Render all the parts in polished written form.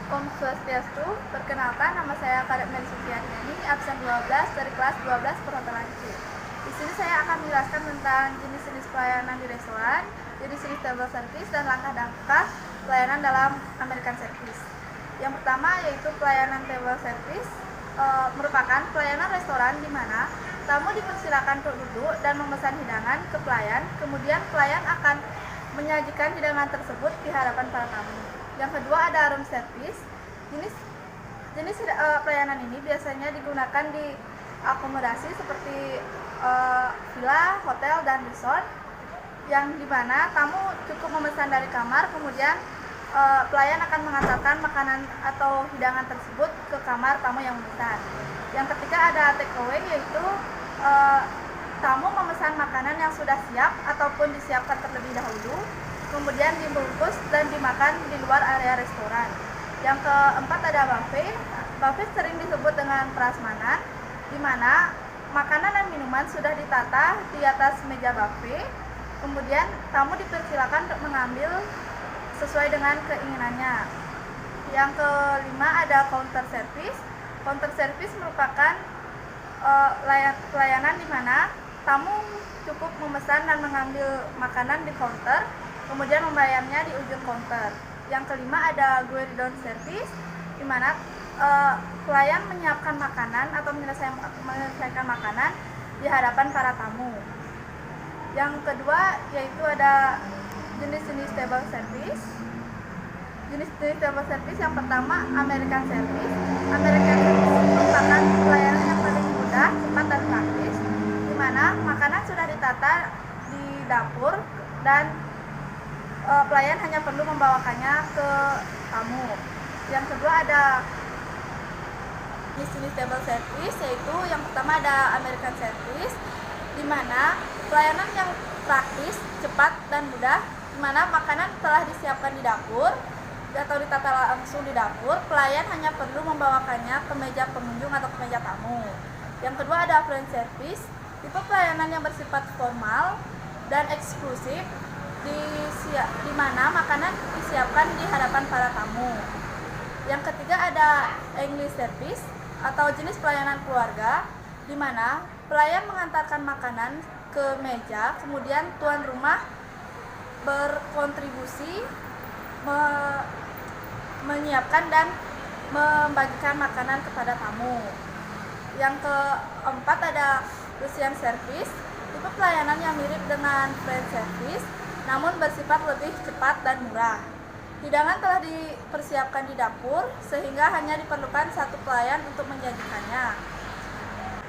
Om Swastiastu, perkenalkan nama saya Kadep Meli Sufiani, absen 12 dari kelas 12 Perhotelan C. Di sini saya akan menjelaskan tentang jenis-jenis pelayanan di restoran, jenis-jenis table service, dan langkah-langkah pelayanan dalam American Service. Yang pertama yaitu pelayanan table service, merupakan pelayanan restoran di mana tamu dipersilakan untuk duduk dan memesan hidangan ke pelayan, kemudian pelayan akan menyajikan hidangan tersebut di hadapan para tamu. Yang kedua ada room service. Jenis pelayanan ini biasanya digunakan di akomodasi seperti villa, hotel, dan resort, yang dimana tamu cukup memesan dari kamar, kemudian pelayan akan mengantarkan makanan atau hidangan tersebut ke kamar tamu yang memesan. Yang ketiga ada take away, yaitu tamu memesan makanan yang sudah siap ataupun disiapkan terlebih dahulu, kemudian dibungkus dan dimakan di luar area restoran. Yang keempat ada buffet. Buffet sering disebut dengan prasmanan, di mana makanan dan minuman sudah ditata di atas meja buffet, kemudian tamu dipersilakan untuk mengambil sesuai dengan keinginannya. Yang kelima ada counter service. Counter service merupakan pelayanan di mana tamu cukup memesan dan mengambil makanan di counter, kemudian membayarnya di ujung counter. Yang kelima ada gueridon service, di mana pelayan menyiapkan makanan atau menyelesaikan makanan di hadapan para tamu. Yang kedua yaitu ada jenis-jenis table service. Jenis-jenis table service yang pertama American Service. American Service merupakan pelayanan yang paling mudah, cepat, dan praktis, di mana makanan sudah ditata di dapur dan pelayan hanya perlu membawakannya ke tamu. Yang kedua ada jenis table service, yaitu yang pertama ada American Service, di mana pelayanan yang praktis, cepat, dan mudah, di mana makanan telah disiapkan di dapur atau ditata langsung di dapur, pelayan hanya perlu membawakannya ke meja pengunjung atau ke meja tamu. Yang kedua ada French Service, tipe pelayanan yang bersifat formal dan eksklusif, di mana makanan disiapkan di hadapan para tamu. Yang ketiga ada English Service atau jenis pelayanan keluarga, di mana pelayan mengantarkan makanan ke meja, kemudian tuan rumah berkontribusi menyiapkan dan membagikan makanan kepada tamu. Yang keempat ada Russian Service, tipe pelayanan yang mirip dengan French Service, namun bersifat lebih cepat dan murah. Hidangan telah dipersiapkan di dapur, sehingga hanya diperlukan satu pelayan untuk menyajikannya.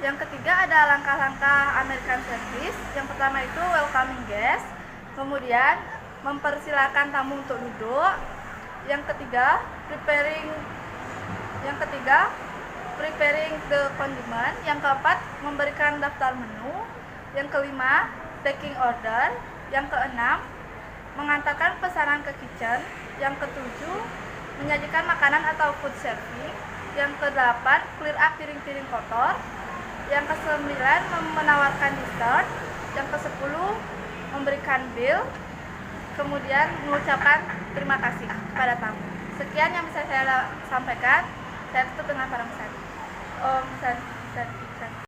Yang ketiga ada langkah-langkah American Service. Yang pertama itu welcoming guest, kemudian mempersilakan tamu untuk duduk. Yang ketiga preparing the condiment. Yang keempat memberikan daftar menu. Yang kelima taking order. Yang keenam mengantarkan pesanan ke kitchen. Yang ketujuh menyajikan makanan atau food serving. Yang kedelapan clear up piring-piring kotor. Yang kesembilan menawarkan dessert. Yang kesepuluh memberikan bill, kemudian mengucapkan terima kasih kepada tamu. Sekian yang bisa saya sampaikan. Saya tutup dengan para pesan. Om Santi.